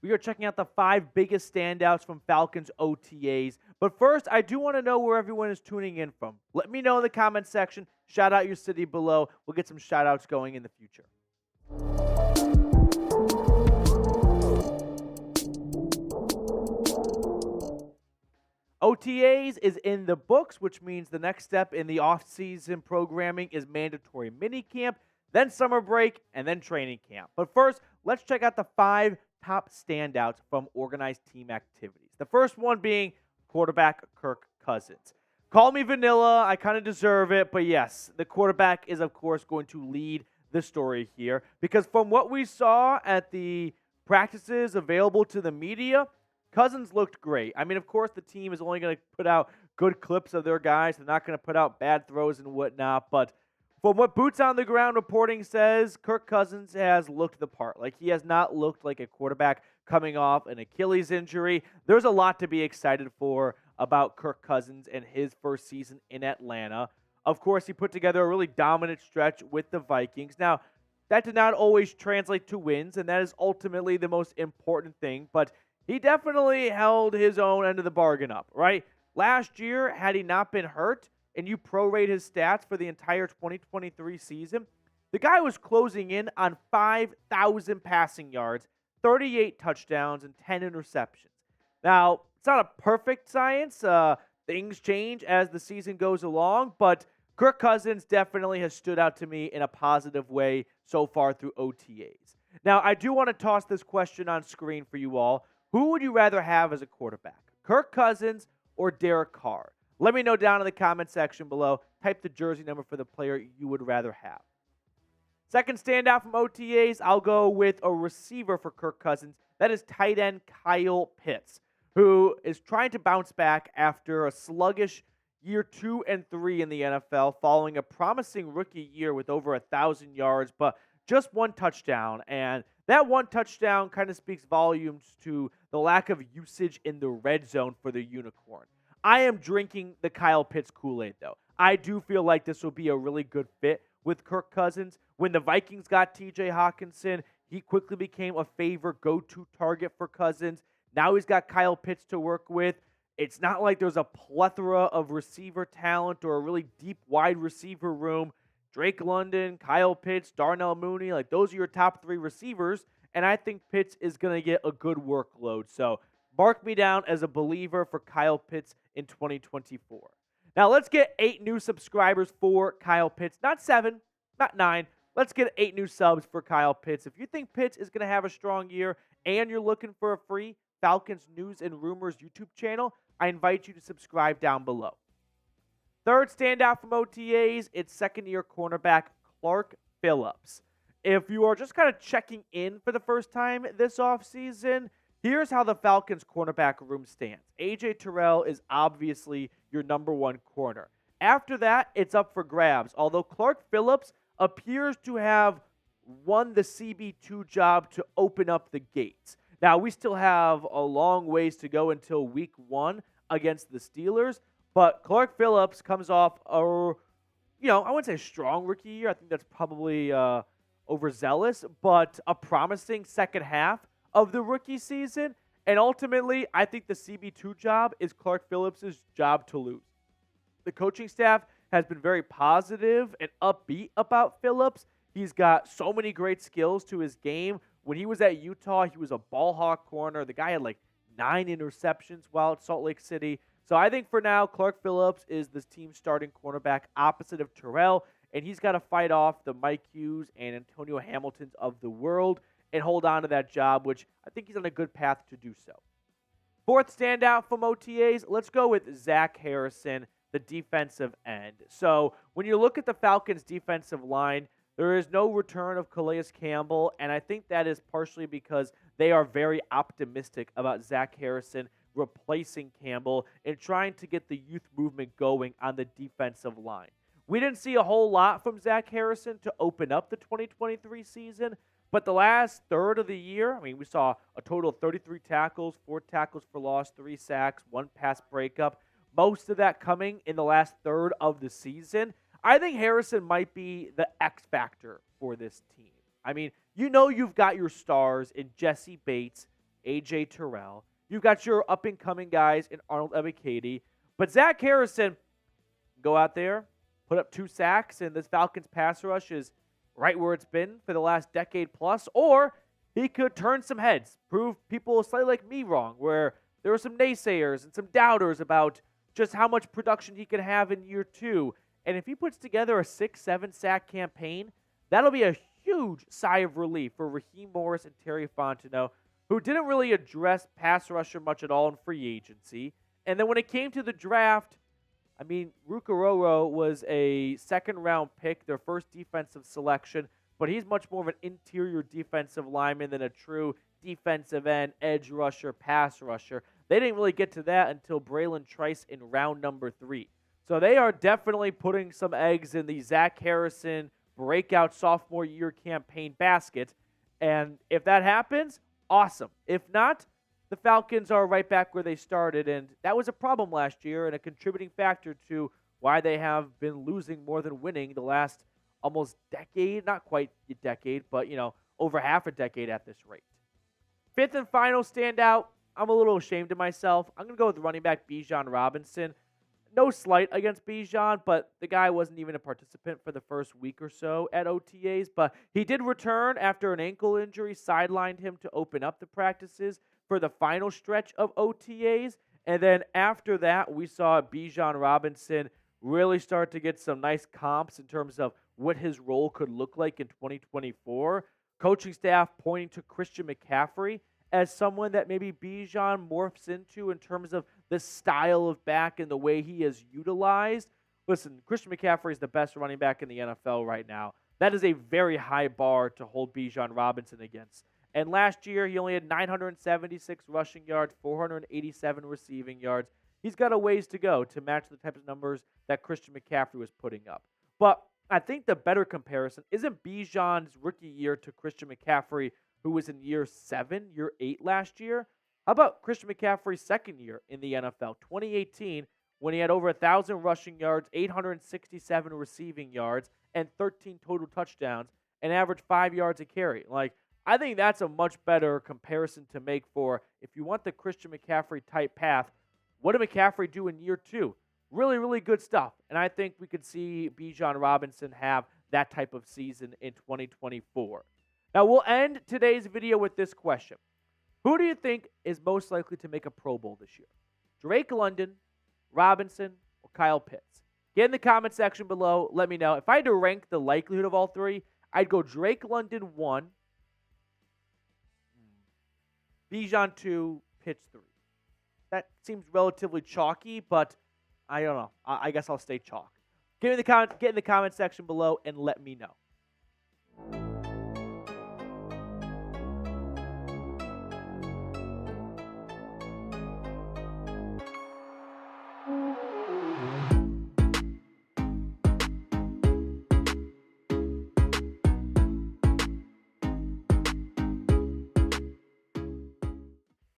We are checking out the 5 biggest standouts from Falcons OTAs. But first, I do want to know where everyone is tuning in from. Let me know in the comments section. Shout out your city below. We'll get some shout outs going in the future. OTAs is in the books, which means the next step in the off-season programming is mandatory minicamp, then summer break, and then training camp. But first, let's check out the 5 top standouts from organized team activities. The first one being quarterback Kirk Cousins. Call me vanilla, I kind of deserve it, but yes, the quarterback is, of course, going to lead the story here because from what we saw at the practices available to the media, Cousins looked great. I mean, of course, the team is only going to put out good clips of their guys. They're not going to put out bad throws and whatnot. But from what Boots on the Ground reporting says, Kirk Cousins has looked the part. Like, he has not looked like a quarterback coming off an Achilles injury. There's a lot to be excited for about Kirk Cousins and his first season in Atlanta. Of course, he put together a really dominant stretch with the Vikings. Now, that did not always translate to wins, and that is ultimately the most important thing. But he definitely held his own end of the bargain up, right? Last year, had he not been hurt, and you prorate his stats for the entire 2023 season, the guy was closing in on 5,000 passing yards, 38 touchdowns, and 10 interceptions. Now, it's not a perfect science. Things change as the season goes along, but Kirk Cousins definitely has stood out to me in a positive way so far through OTAs. Now, I do want to toss this question on screen for you all. Who would you rather have as a quarterback, Kirk Cousins or Derek Carr? Let me know down in the comment section below. Type the jersey number for the player you would rather have. Second standout from OTAs, I'll go with a receiver for Kirk Cousins. That is tight end Kyle Pitts, who is trying to bounce back after a sluggish year 2 and 3 in the NFL, following a promising rookie year with over 1,000 yards, but just 1 touchdown. And that 1 touchdown kind of speaks volumes to the lack of usage in the red zone for the Unicorn. I am drinking the Kyle Pitts Kool-Aid, though. I do feel like this will be a really good fit with Kirk Cousins. When the Vikings got TJ Hawkinson, he quickly became a favorite go-to target for Cousins. Now he's got Kyle Pitts to work with. It's not like there's a plethora of receiver talent or a really deep wide receiver room. Drake London, Kyle Pitts, Darnell Mooney, like those are your top 3 receivers, and I think Pitts is going to get a good workload. So mark me down as a believer for Kyle Pitts in 2024. Now let's get 8 new subscribers for Kyle Pitts. Not 7, not 9. Let's get 8 new subs for Kyle Pitts. If you think Pitts is going to have a strong year and you're looking for a free Falcons News and Rumors YouTube channel, I invite you to subscribe down below. Third standout from OTAs, it's second-year cornerback Clark Phillips. If you are just kind of checking in for the first time this offseason, here's how the Falcons cornerback room stands. A.J. Terrell is obviously your number 1 corner. After that, it's up for grabs, although Clark Phillips appears to have won the CB2 job to open up the gates. Now, we still have a long ways to go until week 1 against the Steelers, but Clark Phillips comes off I wouldn't say strong rookie year. I think that's probably overzealous, but a promising second half of the rookie season. And ultimately, I think the CB2 job is Clark Phillips' job to lose. The coaching staff has been very positive and upbeat about Phillips. He's got so many great skills to his game. When he was at Utah, he was a ball hawk corner. The guy had like 9 interceptions while at Salt Lake City. So I think for now, Clark Phillips is this team's starting cornerback opposite of Terrell, and he's got to fight off the Mike Hughes and Antonio Hamiltons of the world and hold on to that job, which I think he's on a good path to do so. Fourth standout from OTAs, let's go with Zach Harrison, the defensive end. So when you look at the Falcons' defensive line, there is no return of Calais Campbell, and I think that is partially because they are very optimistic about Zach Harrison replacing Campbell and trying to get the youth movement going on the defensive line. We didn't see a whole lot from Zach Harrison to open up the 2023 season, but the last third of the year, we saw a total of 33 tackles, 4 tackles for loss, 3 sacks, 1 pass breakup, most of that coming in the last third of the season. I think Harrison might be the X factor for this team. You've got your stars in Jesse Bates A.J. Terrell. You've got your up-and-coming guys in Arnold Ebiketie. But Zach Harrison, go out there, put up 2 sacks, and this Falcons pass rush is right where it's been for the last decade plus. Or he could turn some heads, prove people slightly like me wrong, where there were some naysayers and some doubters about just how much production he could have in year 2. And if he puts together a 6-7 sack campaign, that'll be a huge sigh of relief for Raheem Morris and Terry Fontenot, who didn't really address pass rusher much at all in free agency. And then when it came to the draft, I mean, Rukaroro was a second-round pick, their first defensive selection, but he's much more of an interior defensive lineman than a true defensive end, edge rusher, pass rusher. They didn't really get to that until Braylon Trice in round number 3. So they are definitely putting some eggs in the Zach Harrison breakout sophomore year campaign basket. And if that happens, awesome. If not, the Falcons are right back where they started. And that was a problem last year and a contributing factor to why they have been losing more than winning the last almost decade. Not quite a decade, but, over half a decade at this rate. 5th and final standout, I'm a little ashamed of myself. I'm going to go with running back Bijan Robinson. No slight against Bijan, but the guy wasn't even a participant for the first week or so at OTAs. But he did return after an ankle injury sidelined him to open up the practices for the final stretch of OTAs. And then after that, we saw Bijan Robinson really start to get some nice comps in terms of what his role could look like in 2024. Coaching staff pointing to Christian McCaffrey as someone that maybe Bijan morphs into in terms of the style of back and the way he is utilized. Listen, Christian McCaffrey is the best running back in the NFL right now. That is a very high bar to hold Bijan Robinson against. And last year, he only had 976 rushing yards, 487 receiving yards. He's got a ways to go to match the types of numbers that Christian McCaffrey was putting up. But I think the better comparison isn't Bijan's rookie year to Christian McCaffrey, who was in year 8 last year. How about Christian McCaffrey's second year in the NFL, 2018, when he had over 1,000 rushing yards, 867 receiving yards, and 13 total touchdowns, and averaged 5 yards a carry. I think that's a much better comparison to make for if you want the Christian McCaffrey type path. What did McCaffrey do in year 2? Really, really good stuff. And I think we could see Bijan Robinson have that type of season in 2024. Now, we'll end today's video with this question. Who do you think is most likely to make a Pro Bowl this year? Drake London, Robinson, or Kyle Pitts? Get in the comment section below. Let me know. If I had to rank the likelihood of all three, I'd go Drake London 1, Bijan 2, Pitts 3. That seems relatively chalky, but I don't know. I guess I'll stay chalk. Get in the comment section below and let me know.